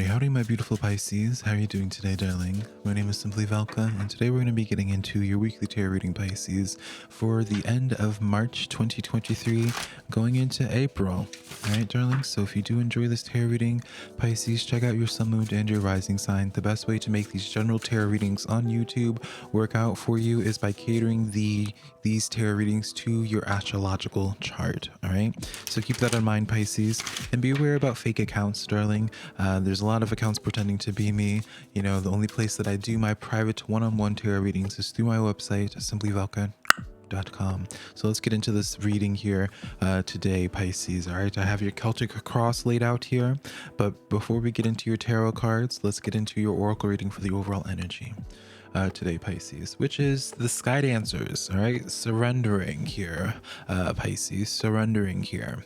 Howdy, my beautiful Pisces. How are you doing today, darling? My name is SimplyVelca, and today we're going to be getting into your weekly tarot reading, Pisces, for the end of March 2023, going into April. All right, darling? So if you do enjoy this tarot reading, Pisces, check out your sun, moon, and your rising sign. The best way to make these general tarot readings on YouTube work out for you is by catering these tarot readings to your astrological chart. All right? So keep that in mind, Pisces, and be aware about fake accounts, darling. There's a lot of accounts pretending to be me. You know, the only place that I do my private one-on-one tarot readings is through my website, SimplyVelca.com. So let's get into this reading here today, Pisces. All right, I have your Celtic cross laid out here, but before we get into your tarot cards, let's get into your oracle reading for the overall energy today, Pisces, which is the sky dancers. All right, surrendering here, Pisces, surrendering here.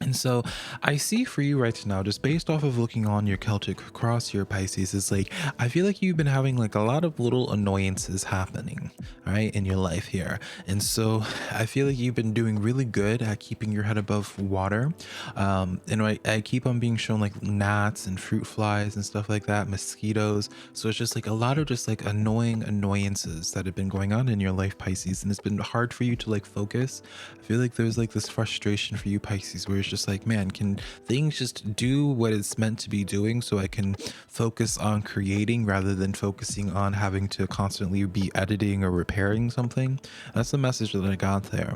And so I see for you right now, just based off of looking on your Celtic cross here, Pisces, is like, I feel like you've been having like a lot of little annoyances happening, all right, in your life here. And so I feel like you've been doing really good at keeping your head above water. And I keep on being shown like gnats and fruit flies and stuff like that, mosquitoes. So it's just like a lot of just like annoying annoyances that have been going on in your life, Pisces. And it's been hard for you to like focus. I feel like there's like this frustration for you, Pisces, where it's just like, man, can things just do what it's meant to be doing so I can focus on creating rather than focusing on having to constantly be editing or repairing something? That's the message that I got there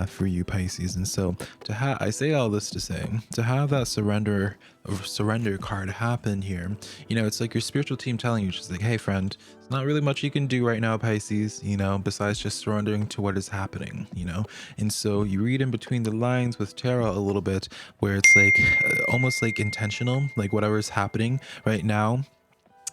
for you, Pisces. And so I say all this to say, to have that surrender card happen here, you know, it's like your spiritual team telling you, just like, hey friend, it's not really much you can do right now, Pisces, you know, besides just surrendering to what is happening, you know. And so you read in between the lines with tarot a little bit, where it's like almost like intentional, like whatever is happening right now.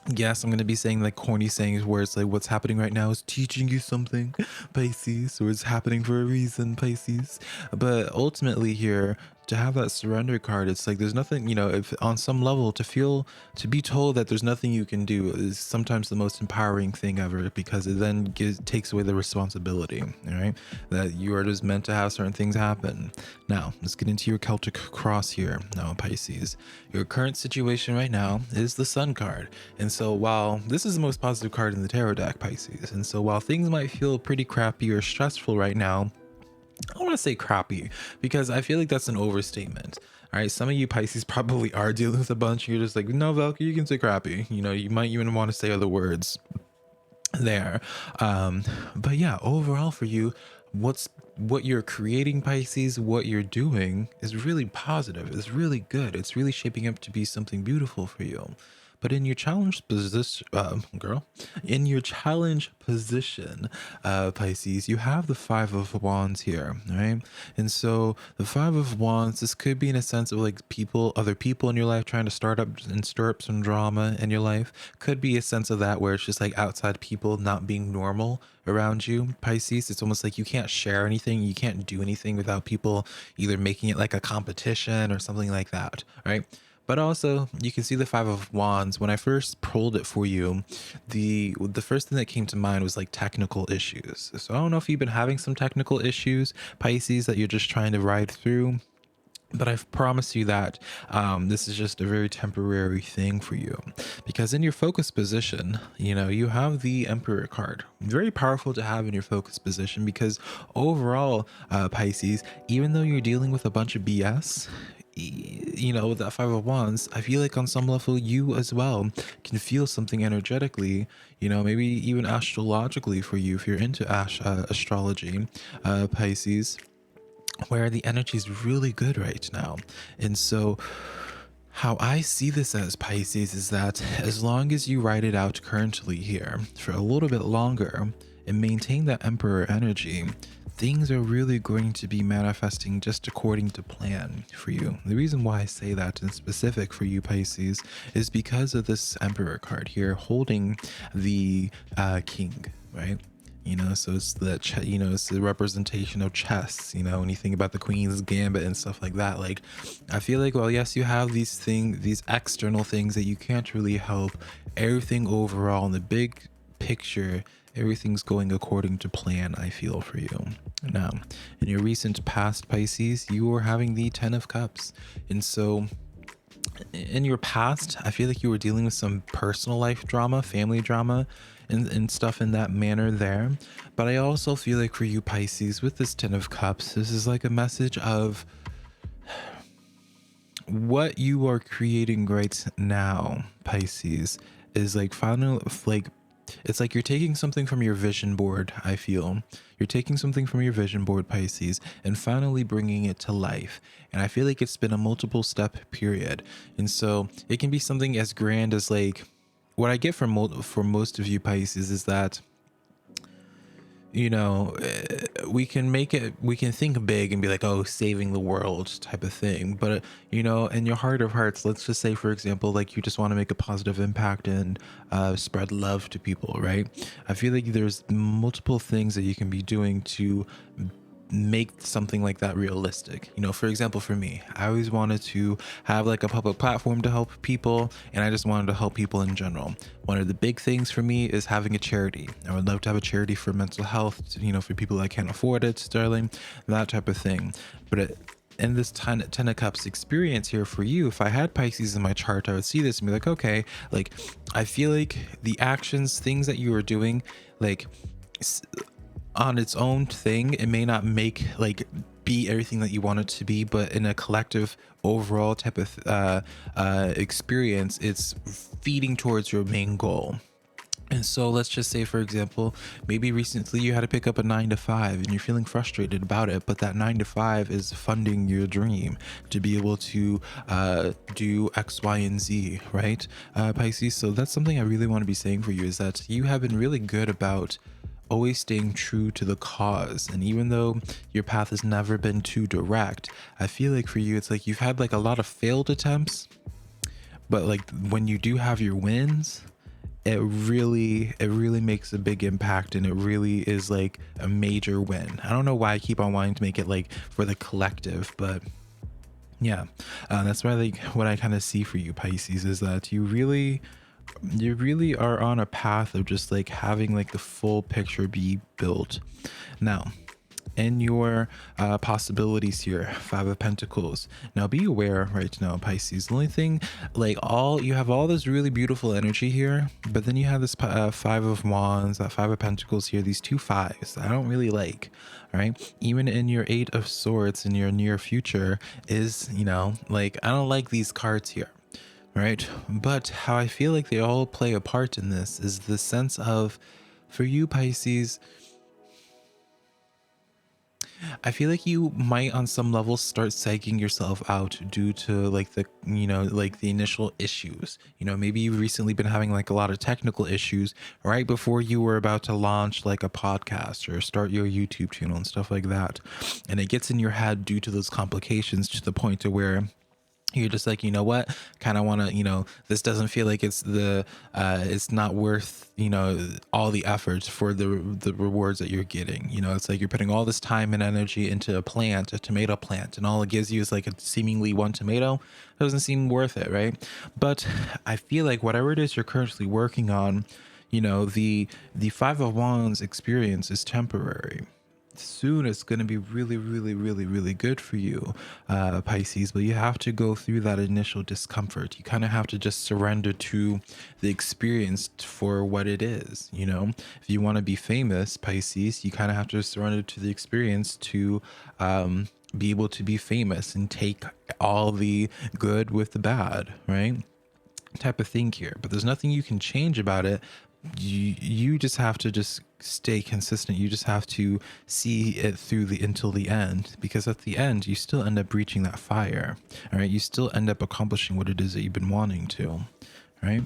Yes, I'm going to be saying like corny sayings where it's like what's happening right now is teaching you something, Pisces, or it's happening for a reason, Pisces. But ultimately here, to have that surrender card, it's like there's nothing, you know, if on some level to be told that there's nothing you can do is sometimes the most empowering thing ever, because it then takes away the responsibility, all right, that you are just meant to have certain things happen. Now, let's get into your Celtic cross here. Now, Pisces, your current situation right now is the Sun card. And so while this is the most positive card in the tarot deck, Pisces, and so while things might feel pretty crappy or stressful right now, I don't want to say crappy because I feel like that's an overstatement. All right, some of you Pisces probably are dealing with a bunch. You're just like, no, Velka, you can say crappy. You know, you might even want to say other words there. But yeah, overall for you, what you're creating, Pisces, what you're doing is really positive. It's really good. It's really shaping up to be something beautiful for you. But in your challenge position, in your challenge position, Pisces, you have the Five of Wands here, right? And so the Five of Wands, this could be in a sense of like other people in your life trying to start up and stir up some drama in your life. Could be a sense of that where it's just like outside people not being normal around you, Pisces. It's almost like you can't share anything, you can't do anything without people either making it like a competition or something like that, right? But also, you can see the Five of Wands. When I first pulled it for you, the first thing that came to mind was like technical issues. So I don't know if you've been having some technical issues, Pisces, that you're just trying to ride through. But I promise you that this is just a very temporary thing for you, because in your focus position, you know, you have the Emperor card. Very powerful to have in your focus position, because overall, Pisces, even though you're dealing with a bunch of BS, you know, with that Five of Wands, I feel like on some level you as well can feel something energetically, you know, maybe even astrologically for you if you're into astrology, Pisces, where the energy is really good right now. And so how I see this as, Pisces, is that as long as you ride it out currently here for a little bit longer and maintain that Emperor energy, things are really going to be manifesting just according to plan for you. The reason why I say that in specific for you, Pisces, is because of this Emperor card here holding the King, right? You know, so it's it's the representation of chess, you know, when you think about the Queen's Gambit and stuff like that. Like, I feel like, well, yes, you have these external things that you can't really help. Everything overall in the big picture, everything's going according to plan, I feel, for you. Now, in your recent past, Pisces, you were having the Ten of Cups. And so in your past, I feel like you were dealing with some personal life drama, family drama, and stuff in that manner there. But I also feel like for you, Pisces, with this Ten of Cups, this is like a message of what you are creating right now, Pisces, is like final, like it's like you're taking something from your vision board. I feel you're taking something from your vision board, Pisces, and finally bringing it to life. And I feel like it's been a multiple step period, and so it can be something as grand as like what I get from for most of you, Pisces, is that we can make it, we can think big and be like, oh, saving the world type of thing. But in your heart of hearts, let's just say, for example, like you just want to make a positive impact and spread love to people, right? I feel like there's multiple things that you can be doing to make something like that realistic. For example, for me, I always wanted to have like a public platform to help people, and I just wanted to help people in general. One of the big things for me is having a charity. I would love to have a charity for mental health, for people that can't afford it, sterling, that type of thing. But in this ten of cups experience here for you, if I had Pisces in my chart, I would see this and be like, okay, like I feel like the actions, things that you are doing, like on its own thing, it may not make like be everything that you want it to be, but in a collective overall type of experience, it's feeding towards your main goal. And so let's just say, for example, maybe recently you had to pick up a 9 to 5 and you're feeling frustrated about it, but that 9 to 5 is funding your dream to be able to do X, Y, and Z, right, Pisces? So that's something I really want to be saying for you, is that you have been really good about always staying true to the cause. And even though your path has never been too direct, I feel like for you, it's like you've had like a lot of failed attempts, but like when you do have your wins, it really makes a big impact, and it really is like a major win. I don't know why I keep on wanting to make it like for the collective, but yeah, that's why like what I kind of see for you, Pisces, is that you really are on a path of just like having like the full picture be built. Now, in your possibilities here, 5 of Pentacles, now be aware right now, Pisces, the only thing, like you have all this really beautiful energy here, but then you have this 5 of Wands, that 5 of Pentacles here, these 2 5s that I don't really like. All right, even in your 8 of Swords in your near future is, like I don't like these cards here. Right. But how I feel like they all play a part in this is the sense of, for you, Pisces, I feel like you might on some level start psyching yourself out due to like like the initial issues. Maybe you've recently been having like a lot of technical issues right before you were about to launch like a podcast or start your YouTube channel and stuff like that. And it gets in your head due to those complications to the point to where you're just like, what, kind of want to, this doesn't feel like it's not worth, all the efforts for the rewards that you're getting. It's like you're putting all this time and energy into a tomato plant, and all it gives you is like a seemingly one tomato. It doesn't seem worth it, right? But I feel like whatever it is you're currently working on, the 5 of Wands experience is temporary. Soon it's going to be really, really, really, really good for you, Pisces, but you have to go through that initial discomfort. You kind of have to just surrender to the experience for what it is. If you want to be famous, Pisces, you kind of have to surrender to the experience to be able to be famous and take all the good with the bad, right, type of thing here. But there's nothing you can change about it. You just have to just stay consistent. You just have to see it through until the end, because at the end you still end up reaching that fire. All right, you still end up accomplishing what it is that you've been wanting to. Right.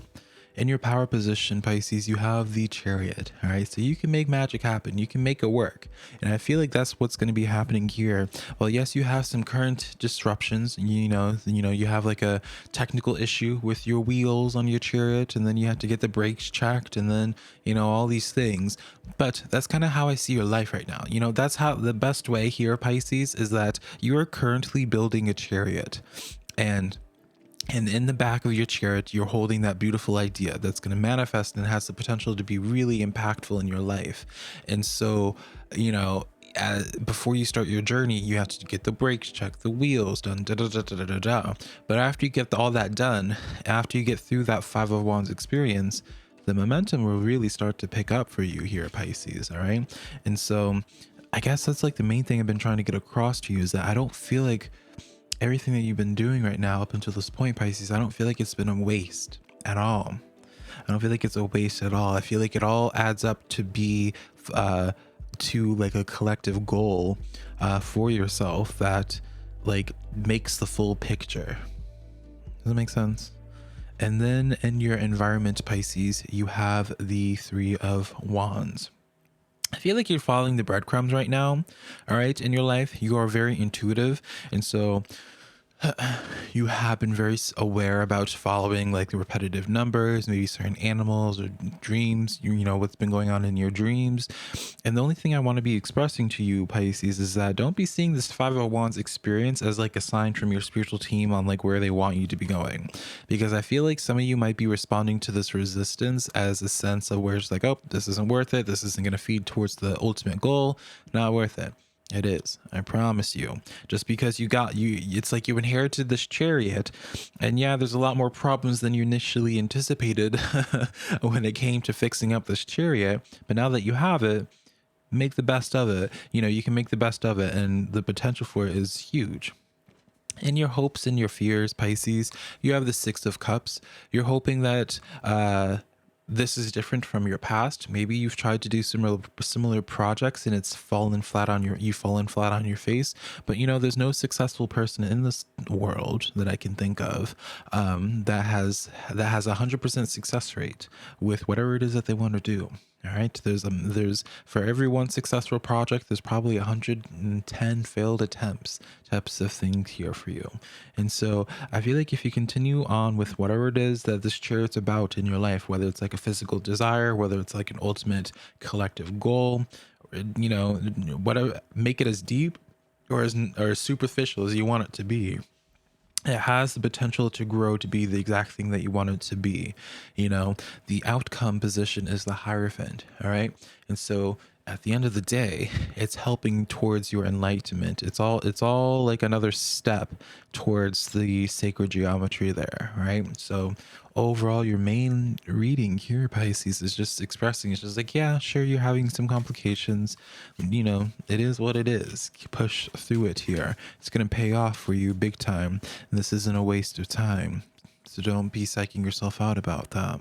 In your power position, Pisces, you have the Chariot. All right, so you can make magic happen. You can make it work. And I feel like that's what's going to be happening here. Well, yes, you have some current disruptions. You have like a technical issue with your wheels on your Chariot, and then you have to get the brakes checked, and then, all these things. But that's kind of how I see your life right now. That's how the best way here, Pisces, is that you are currently building a Chariot. And in the back of your Chariot, you're holding that beautiful idea that's going to manifest and has the potential to be really impactful in your life. And so, before you start your journey, you have to get the brakes, check the wheels, done, da, da, da, da, da, da, da. But after you get all that done, after you get through that Five of Wands experience, the momentum will really start to pick up for you here, Pisces. All right. And so I guess that's like the main thing I've been trying to get across to you, is that I don't feel like everything that you've been doing right now up until this point, Pisces, I don't feel like it's been a waste at all. I don't feel like it's a waste at all. I feel like it all adds up to be to like a collective goal for yourself that like makes the full picture. Does that make sense? And then in your environment, Pisces, you have the Three of Wands. I feel like you're following the breadcrumbs right now. All right. In your life, you are very intuitive. And so you have been very aware about following like the repetitive numbers, maybe certain animals or dreams, you know, what's been going on in your dreams. And the only thing I want to be expressing to you, Pisces, is that don't be seeing this Five of Wands experience as like a sign from your spiritual team on like where they want you to be going. Because I feel like some of you might be responding to this resistance as a sense of where it's like, oh, this isn't worth it. This isn't going to feed towards the ultimate goal. Not worth it. It is. I promise you. Just because it's like you inherited this chariot, and yeah, there's a lot more problems than you initially anticipated when it came to fixing up this chariot. But now that you have it, make the best of it. You know, you can make the best of it, and the potential for it is huge. In your hopes and your fears, Pisces, you have the Six of Cups. You're hoping that this is different from your past. Maybe you've tried to do similar projects and it's you've fallen flat on your face. But you know, there's no successful person in this world that I can think of that has a 100% success rate with whatever it is that they want to do. All right. There's for every one successful project, there's probably 110 failed attempts types of things here for you. And so I feel like if you continue on with whatever it is that this chariot's about in your life, whether it's like a physical desire, whether it's like an ultimate collective goal, you know, whatever, make it as deep or as superficial as you want it to be. It has the potential to grow to be the exact thing that you want it to be. You know, the outcome position is the Hierophant. All right. And so at the end of the day, it's helping towards your enlightenment. It's all like another step towards the sacred geometry there. Right. So overall, your main reading here, Pisces, is just expressing, it's just like, yeah, sure, you're having some complications. You know, it is what it is. Push through it here. It's going to pay off for you big time. And this isn't a waste of time. So don't be psyching yourself out about that.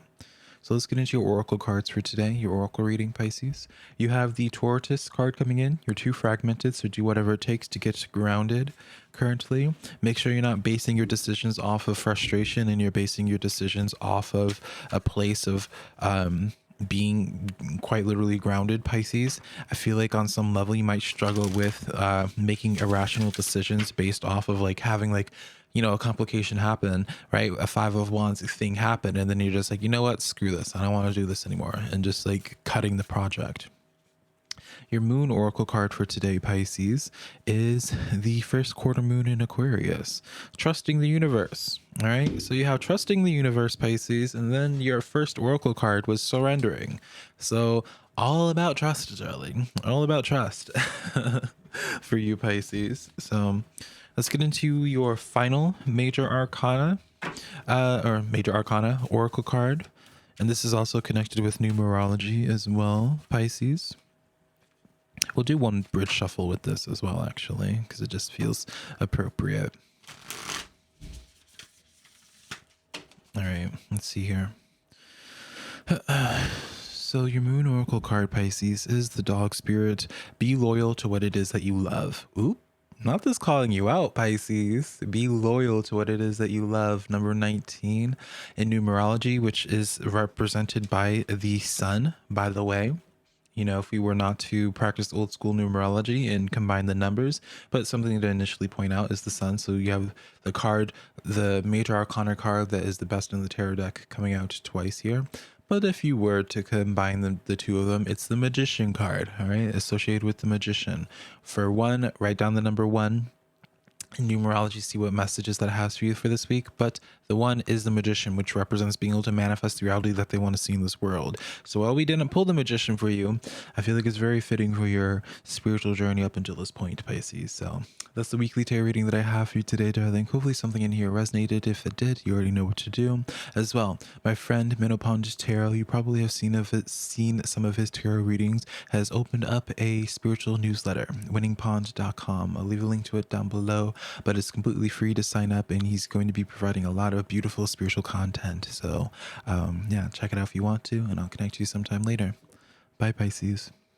So let's get into your oracle cards for today, your oracle reading, Pisces. You have the Tortoise card coming in. You're too fragmented, so do whatever it takes to get grounded currently. Make sure you're not basing your decisions off of frustration, and you're basing your decisions off of a place of being quite literally grounded, Pisces. I feel like on some level you might struggle with making irrational decisions based off of like having like, you know, a complication happen, right? A Five of Wands thing happen, and then you're just like, you know what, screw this, I don't want to do this anymore, and just like cutting the project. Your moon oracle card for today, Pisces, is the first quarter moon in Aquarius. Trusting the universe. All right. So you have trusting the universe, Pisces, and then your first oracle card was surrendering. So all about trust, darling. All about trust for you, Pisces. So let's get into your final major arcana, oracle card. And this is also connected with numerology as well, Pisces. We'll do one bridge shuffle with this as well, actually, because it just feels appropriate. All right, let's see here. So your moon oracle card, Pisces, is the dog spirit. Be loyal to what it is that you love. Oop. Not this calling you out, Pisces. Be loyal to what it is that you love. Number 19 in numerology, which is represented by the sun, by the way. You know, if we were not to practice old school numerology and combine the numbers, but something to initially point out is the sun. So you have the card, the major arcana card that is the best in the tarot deck coming out twice here. But if you were to combine the two of them, it's the magician card, all right, associated with the magician. For one, write down the number 1. in numerology, see what messages that it has for you for this week. But the one is the Magician, which represents being able to manifest the reality that they want to see in this world. So while we didn't pull the Magician for you, I feel like it's very fitting for your spiritual journey up until this point, Pisces. So that's the weekly tarot reading that I have for you today, darling. Hopefully something in here resonated. If it did, you already know what to do. As well, my friend Menopond Tarot, you probably have seen some of his tarot readings, has opened up a spiritual newsletter, winningpond.com. I'll leave a link to it down below, but it's completely free to sign up, and he's going to be providing a lot of beautiful spiritual content. So yeah, check it out if you want to, and I'll connect you sometime later. Bye, Pisces.